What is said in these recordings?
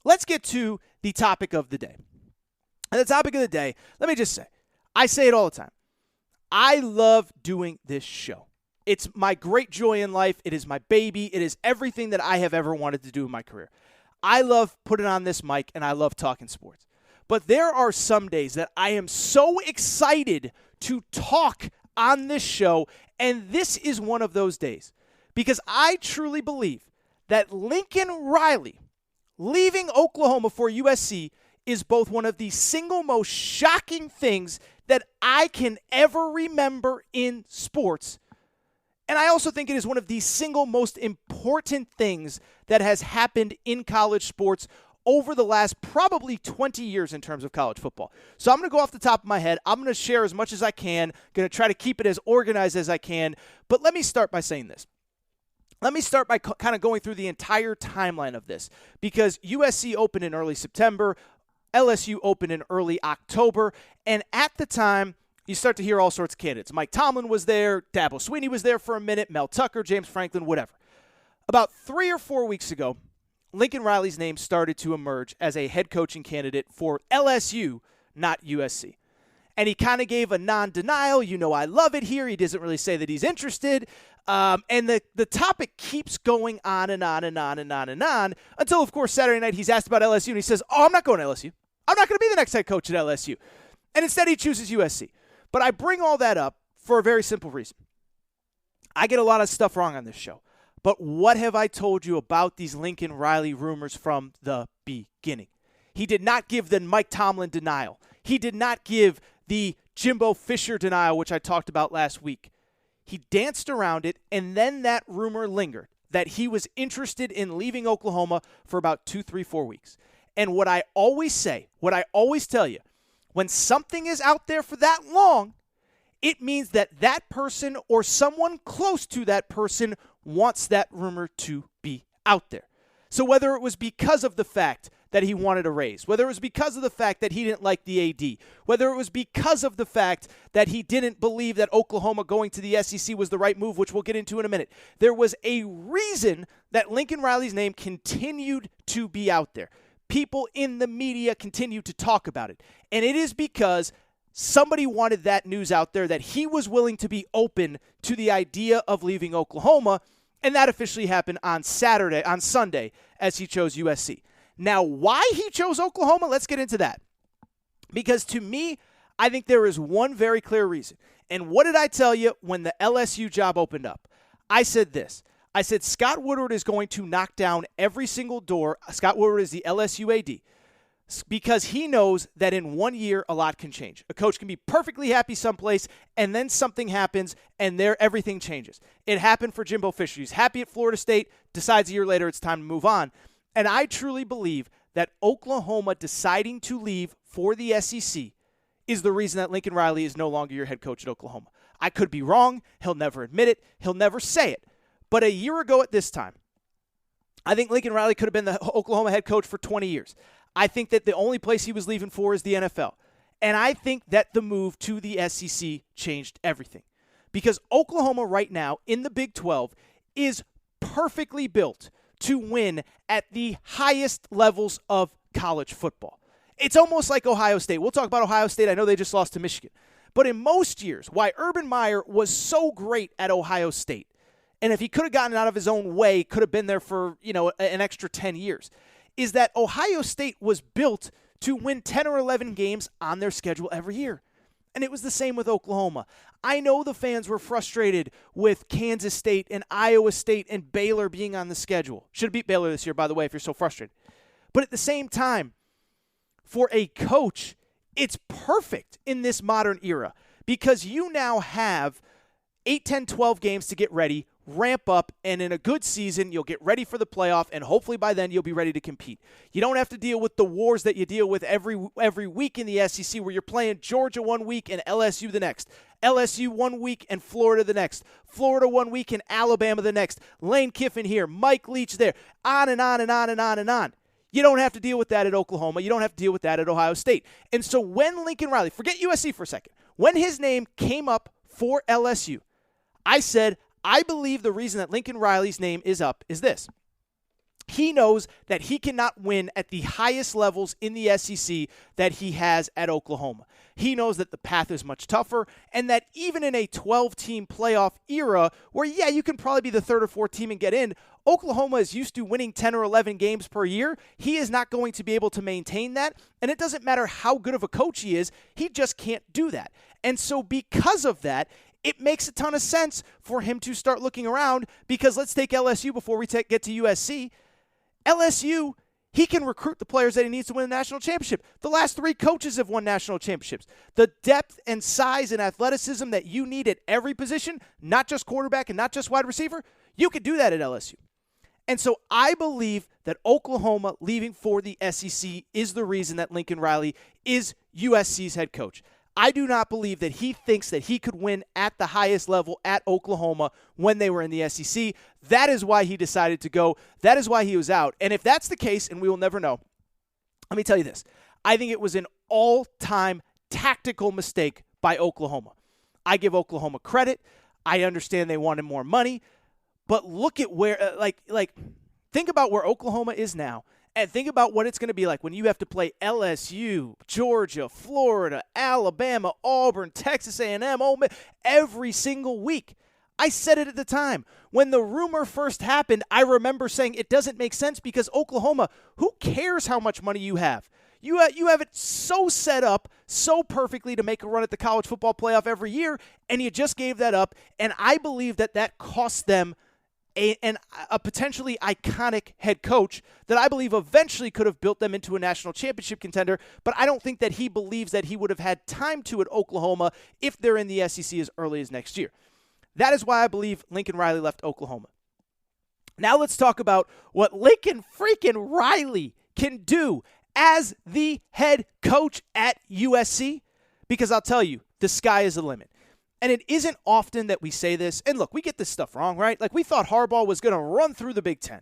let's get to the topic of the day. And the topic of the day, let me just say, I say it all the time. I love doing this show. It's my great joy in life. It is my baby. It is everything that I have ever wanted to do in my career. I love putting on this mic, and I love talking sports. But there are some days that I am so excited to talk on this show, and this is one of those days. Because I truly believe that Lincoln Riley leaving Oklahoma for USC is both one of the single most shocking things that I can ever remember in sports. And I also think it is one of the single most important things that has happened in college sports over the last probably 20 years in terms of college football. So I'm going to go off the top of my head. I'm going to share as much as I can. Going to try to keep it as organized as I can. But let me start by saying this. Let me start by kind of going through the entire timeline of this, because USC opened in early September, LSU opened in early October, and at the time, you start to hear all sorts of candidates. Mike Tomlin was there, Dabo Swinney was there for a minute, Mel Tucker, James Franklin, whatever. About 3 or 4 weeks ago, Lincoln Riley's name started to emerge as a head coaching candidate for LSU, not USC. And he kind of gave a non-denial, I love it here. He doesn't really say that he's interested. And the topic keeps going on and on and on and on and on until, of course, Saturday night he's asked about LSU, and he says, I'm not going to LSU. I'm not going to be the next head coach at LSU. And instead he chooses USC. But I bring all that up for a very simple reason. I get a lot of stuff wrong on this show. But what have I told you about these Lincoln Riley rumors from the beginning? He did not give the Mike Tomlin denial. He did not give the Jimbo Fisher denial, which I talked about last week. He danced around it, and then that rumor lingered that he was interested in leaving Oklahoma for about 2, 3, 4 weeks. And what I always say, what I always tell you, when something is out there for that long, it means that that person or someone close to that person wants that rumor to be out there. So whether it was because of the fact that he wanted a raise, whether it was because of the fact that he didn't like the AD, whether it was because of the fact that he didn't believe that Oklahoma going to the SEC was the right move, which we'll get into in a minute, there was a reason that Lincoln Riley's name continued to be out there. People in the media continued to talk about it. And it is because somebody wanted that news out there that he was willing to be open to the idea of leaving Oklahoma, and that officially happened on Sunday, as he chose USC. Now, why he chose Oklahoma, let's get into that. Because to me, I think there is one very clear reason. And what did I tell you when the LSU job opened up? I said this. I said Scott Woodward is going to knock down every single door. Scott Woodward is the LSU AD. Because he knows that in 1 year, a lot can change. A coach can be perfectly happy someplace, and then something happens, and everything changes. It happened for Jimbo Fisher. He's happy at Florida State, decides a year later it's time to move on. And I truly believe that Oklahoma deciding to leave for the SEC is the reason that Lincoln Riley is no longer your head coach at Oklahoma. I could be wrong. He'll never admit it. He'll never say it. But a year ago at this time, I think Lincoln Riley could have been the Oklahoma head coach for 20 years. I think that the only place he was leaving for is the NFL. And I think that the move to the SEC changed everything. Because Oklahoma right now in the Big 12 is perfectly built to win at the highest levels of college football. It's almost like Ohio State. We'll talk about Ohio State. I know they just lost to Michigan. But in most years, why Urban Meyer was so great at Ohio State, and if he could have gotten out of his own way, could have been there for, an extra 10 years, is that Ohio State was built to win 10 or 11 games on their schedule every year. And it was the same with Oklahoma. I know the fans were frustrated with Kansas State and Iowa State and Baylor being on the schedule. Should have beat Baylor this year, by the way, if you're so frustrated. But at the same time, for a coach, it's perfect in this modern era because you now have 8, 10, 12 games to get ready, ramp up, and in a good season, you'll get ready for the playoff, and hopefully by then you'll be ready to compete. You don't have to deal with the wars that you deal with every week in the SEC where you're playing Georgia 1 week and LSU the next. LSU 1 week and Florida the next. Florida 1 week and Alabama the next. Lane Kiffin here, Mike Leach there, on and on and on and on and on. You don't have to deal with that at Oklahoma. You don't have to deal with that at Ohio State. And so when Lincoln Riley, forget USC for a second, when his name came up for LSU, I said, I believe the reason that Lincoln Riley's name is up is this. He knows that he cannot win at the highest levels in the SEC that he has at Oklahoma. He knows that the path is much tougher, and that even in a 12-team playoff era where, yeah, you can probably be the third or fourth team and get in, Oklahoma is used to winning 10 or 11 games per year. He is not going to be able to maintain that, and it doesn't matter how good of a coach he is, he just can't do that. And so because of that, it makes a ton of sense for him to start looking around, because let's take LSU before we get to USC. LSU, he can recruit the players that he needs to win a national championship. The last 3 coaches have won national championships. The depth and size and athleticism that you need at every position, not just quarterback and not just wide receiver, you could do that at LSU. And so I believe that Oklahoma leaving for the SEC is the reason that Lincoln Riley is USC's head coach. I do not believe that he thinks that he could win at the highest level at Oklahoma when they were in the SEC. That is why he decided to go. That is why he was out. And if that's the case, and we will never know, let me tell you this. I think it was an all-time tactical mistake by Oklahoma. I give Oklahoma credit. I understand they wanted more money. But look at where, think about where Oklahoma is now. And think about what it's going to be like when you have to play LSU, Georgia, Florida, Alabama, Auburn, Texas A&M, Ole Miss, every single week. I said it at the time. When the rumor first happened, I remember saying it doesn't make sense because Oklahoma, who cares how much money you have? You have it so set up so perfectly to make a run at the college football playoff every year, and you just gave that up. And I believe that cost them a potentially iconic head coach that I believe eventually could have built them into a national championship contender, but I don't think that he believes that he would have had time to at Oklahoma if they're in the SEC as early as next year. That is why I believe Lincoln Riley left Oklahoma. Now let's talk about what Lincoln freaking Riley can do as the head coach at USC, because I'll tell you, the sky is the limit. And it isn't often that we say this. And look, we get this stuff wrong, right? Like, we thought Harbaugh was going to run through the Big Ten.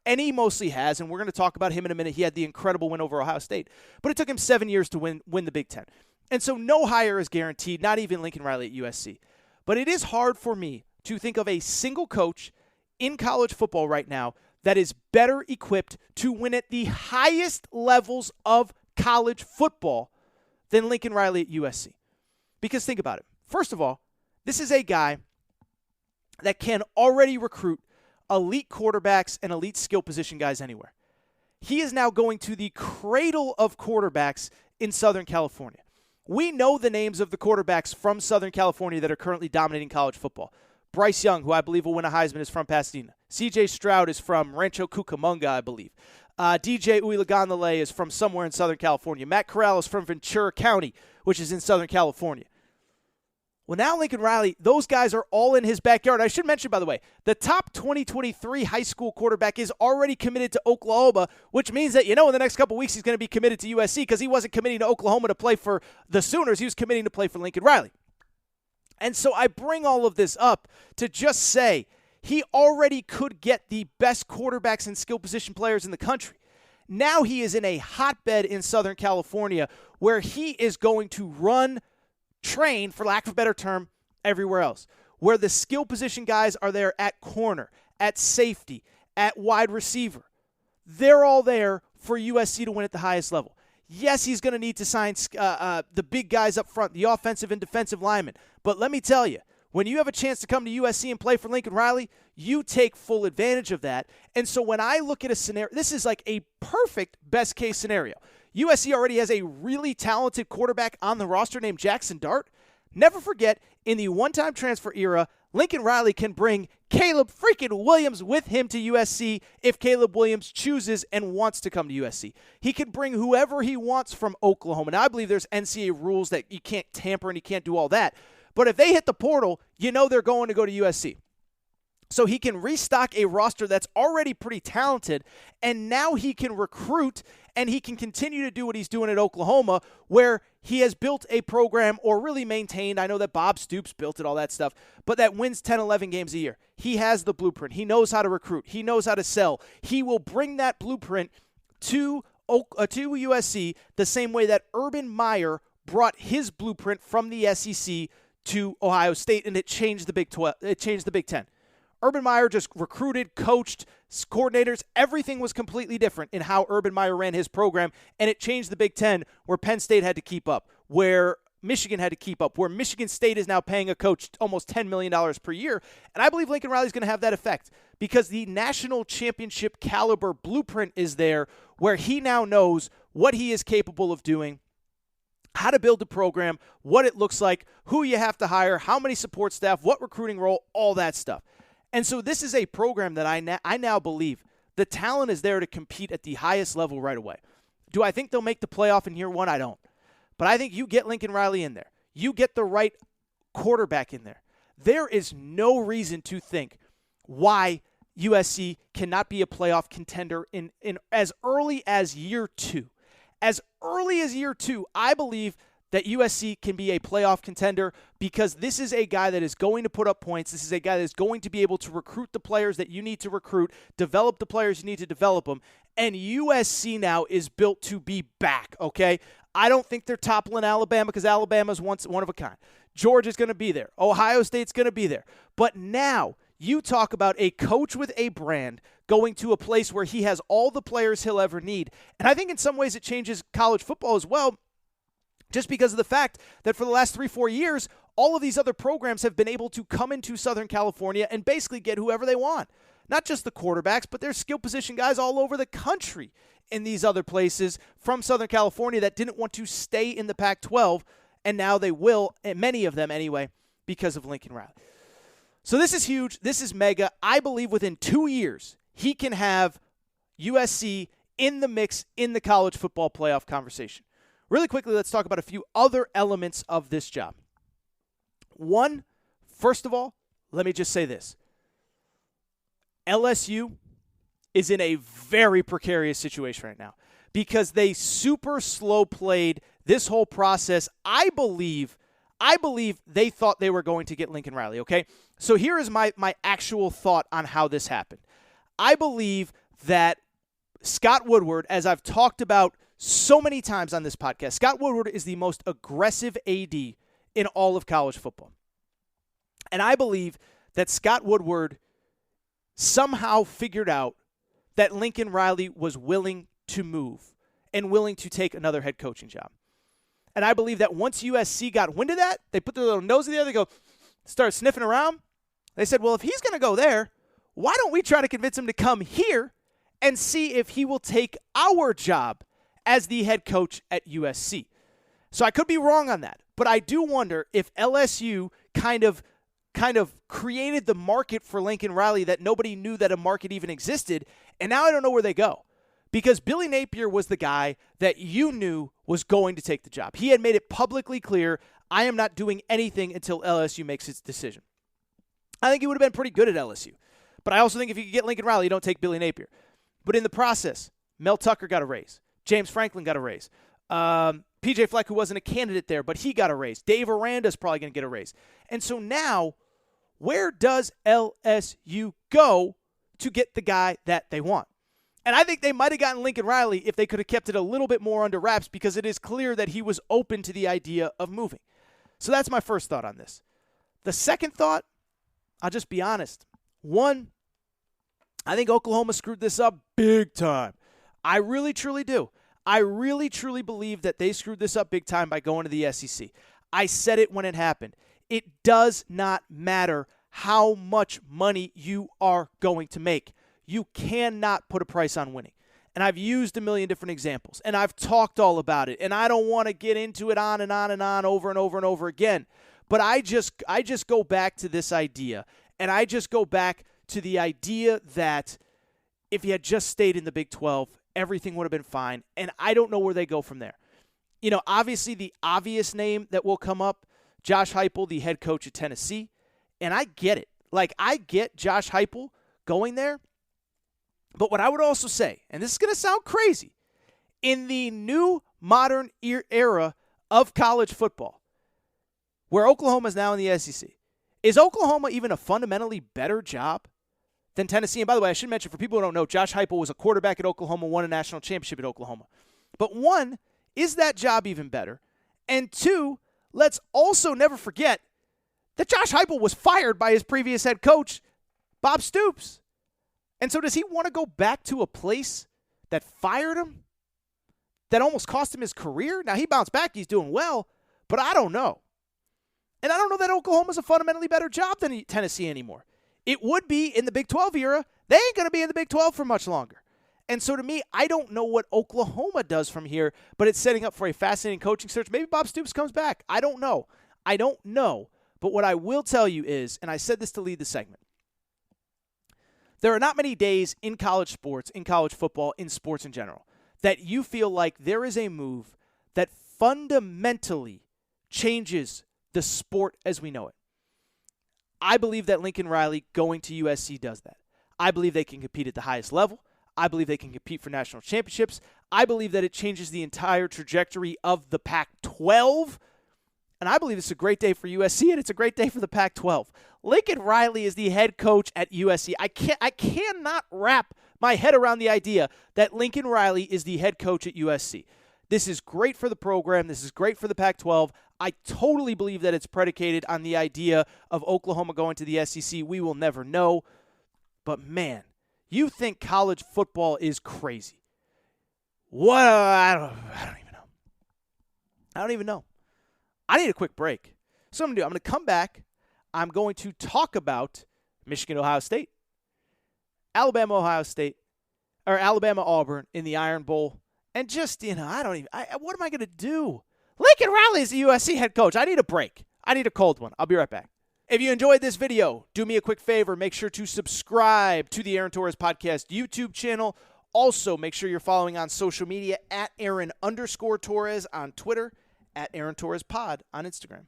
And he mostly has. And we're going to talk about him in a minute. He had the incredible win over Ohio State. But it took him 7 years to win the Big Ten. And so no hire is guaranteed, not even Lincoln Riley at USC. But it is hard for me to think of a single coach in college football right now that is better equipped to win at the highest levels of college football than Lincoln Riley at USC. Because think about it. First of all, this is a guy that can already recruit elite quarterbacks and elite skill position guys anywhere. He is now going to the cradle of quarterbacks in Southern California. We know the names of the quarterbacks from Southern California that are currently dominating college football. Bryce Young, who I believe will win a Heisman, is from Pasadena. C.J. Stroud is from Rancho Cucamonga, I believe. DJ Uiagalelei is from somewhere in Southern California. Matt Corral is from Ventura County, which is in Southern California. Well, now Lincoln Riley, those guys are all in his backyard. I should mention, by the way, the top 2023 high school quarterback is already committed to Oklahoma, which means that, in the next couple weeks he's going to be committed to USC because he wasn't committing to Oklahoma to play for the Sooners. He was committing to play for Lincoln Riley. And so I bring all of this up to just say he already could get the best quarterbacks and skill position players in the country. Now he is in a hotbed in Southern California where he is going to train, for lack of a better term, everywhere else, where the skill position guys are there at corner, at safety, at wide receiver. They're all there for USC to win at the highest level. Yes, he's going to need to sign the big guys up front, the offensive and defensive linemen. But let me tell you, when you have a chance to come to USC and play for Lincoln Riley, you take full advantage of that. And so when I look at a scenario, this is like a perfect best-case scenario. USC already has a really talented quarterback on the roster named Jackson Dart. Never forget, in the one-time transfer era, Lincoln Riley can bring Caleb freaking Williams with him to USC if Caleb Williams chooses and wants to come to USC. He can bring whoever he wants from Oklahoma. Now, I believe there's NCAA rules that you can't tamper and you can't do all that. But if they hit the portal, they're going to go to USC. So he can restock a roster that's already pretty talented, and now he can recruit and he can continue to do what he's doing at Oklahoma, where he has built a program, or really maintained. I know that Bob Stoops built it, all that stuff, but that wins 10, 11 games a year. He has the blueprint. He knows how to recruit. He knows how to sell. He will bring that blueprint to USC the same way that Urban Meyer brought his blueprint from the SEC to Ohio State, and it changed the Big 12. It changed the Big Ten. Urban Meyer just recruited, coached, coordinators. Everything was completely different in how Urban Meyer ran his program, and it changed the Big Ten, where Penn State had to keep up, where Michigan had to keep up, where Michigan State is now paying a coach almost $10 million per year. And I believe Lincoln Riley's going to have that effect because the national championship caliber blueprint is there, where he now knows what he is capable of doing, how to build a program, what it looks like, who you have to hire, how many support staff, what recruiting role, all that stuff. And so this is a program that I now believe the talent is there to compete at the highest level right away. Do I think they'll make the playoff in year one? I don't. But I think you get Lincoln Riley in there. You get the right quarterback in there. There is no reason to think why USC cannot be a playoff contender in as early as year two. As early as year two, I believe that USC can be a playoff contender because this is a guy that is going to put up points. This is a guy that is going to be able to recruit the players that you need to recruit, develop the players you need to develop them, and USC now is built to be back, okay? I don't think they're toppling Alabama because Alabama's one of a kind. Georgia's going to be there. Ohio State's going to be there. But now you talk about a coach with a brand going to a place where he has all the players he'll ever need. And I think in some ways it changes college football as well, just because of the fact that for the last 3-4 years, all of these other programs have been able to come into Southern California and basically get whoever they want. Not just the quarterbacks, but there's skill position guys all over the country in these other places from Southern California that didn't want to stay in the Pac-12, and now they will, and many of them anyway, because of Lincoln Riley. So this is huge. This is mega. I believe within 2 years, he can have USC in the mix in the college football playoff conversation. Really quickly, let's talk about a few other elements of this job. One, first of all, let me just say this. LSU is in a very precarious situation right now because they super slow played this whole process. I believe they thought they were going to get Lincoln Riley, okay? So here is my actual thought on how this happened. I believe that Scott Woodward, as I've talked about so many times on this podcast, Scott Woodward is the most aggressive AD in all of college football. And I believe that Scott Woodward somehow figured out that Lincoln Riley was willing to move and willing to take another head coaching job. And I believe that once USC got wind of that, they put their little nose in the air, they go, start sniffing around. They said, well, if he's going to go there, why don't we try to convince him to come here and see if he will take our job as the head coach at USC. So I could be wrong on that, but I do wonder if LSU kind of created the market for Lincoln Riley that nobody knew that a market even existed, and now I don't know where they go. Because Billy Napier was the guy that you knew was going to take the job. He had made it publicly clear, I am not doing anything until LSU makes its decision. I think he would have been pretty good at LSU. But I also think if you could get Lincoln Riley, you don't take Billy Napier. But in the process, Mel Tucker got a raise. James Franklin got a raise. P.J. Fleck, who wasn't a candidate there, but he got a raise. Dave Aranda's probably going to get a raise. And so now, where does LSU go to get the guy that they want? And I think they might have gotten Lincoln Riley if they could have kept it a little bit more under wraps because it is clear that he was open to the idea of moving. So that's my first thought on this. The second thought, I'll just be honest. One, I think Oklahoma screwed this up big time. I really, truly do. I really, truly believe that they screwed this up big time by going to the SEC. I said it when it happened. It does not matter how much money you are going to make. You cannot put a price on winning. And I've used a million different examples, and I've talked all about it, and I don't want to get into it on and on and on over and over and over again. But I just go back to this idea, and I just go back to the idea that if he had just stayed in the Big 12, everything would have been fine, and I don't know where they go from there. You know, obviously the obvious name that will come up, Josh Hypel, the head coach at Tennessee, and I get it. Like, I get Josh Hypel going there, but what I would also say, and this is going to sound crazy, in the new modern era of college football, where Oklahoma is now in the SEC, is Oklahoma even a fundamentally better job than Tennessee? And by the way, I should mention, for people who don't know, Josh Hypel was a quarterback at Oklahoma, won a national championship at Oklahoma. But one, is that job even better? And two, let's also never forget that Josh Hypel was fired by his previous head coach Bob Stoops. And so does he want to go back to a place that fired him, that almost cost him his career? Now, he bounced back. He's doing well, but I don't know. And I don't know that Oklahoma's a fundamentally better job than Tennessee anymore. It would be in the Big 12 era. They ain't going to be in the Big 12 for much longer. And so to me, I don't know what Oklahoma does from here, but it's setting up for a fascinating coaching search. Maybe Bob Stoops comes back. I don't know. But what I will tell you is, and I said this to lead the segment, there are not many days in college sports, in college football, in sports in general, that you feel like there is a move that fundamentally changes the sport as we know it. I believe that Lincoln Riley going to USC does that. I believe they can compete at the highest level. I believe they can compete for national championships. I believe that it changes the entire trajectory of the Pac-12. And I believe it's a great day for USC, and it's a great day for the Pac-12. Lincoln Riley is the head coach at USC. I cannot wrap my head around the idea that Lincoln Riley is the head coach at USC. This is great for the program. This is great for the Pac-12. I totally believe that it's predicated on the idea of Oklahoma going to the SEC. We will never know. But, man, you think college football is crazy. What? I don't even know. I need a quick break. So I'm going to come back. I'm going to talk about Michigan, Ohio State, Alabama, Ohio State, or Alabama, Auburn in the Iron Bowl. And just, what am I going to do? Lincoln Riley is the USC head coach. I need a break. I need a cold one. I'll be right back. If you enjoyed this video, do me a quick favor. Make sure to subscribe to the Aaron Torres Podcast YouTube channel. Also, make sure you're following on social media at Aaron_Torres on Twitter, at Aaron Torres Pod on Instagram.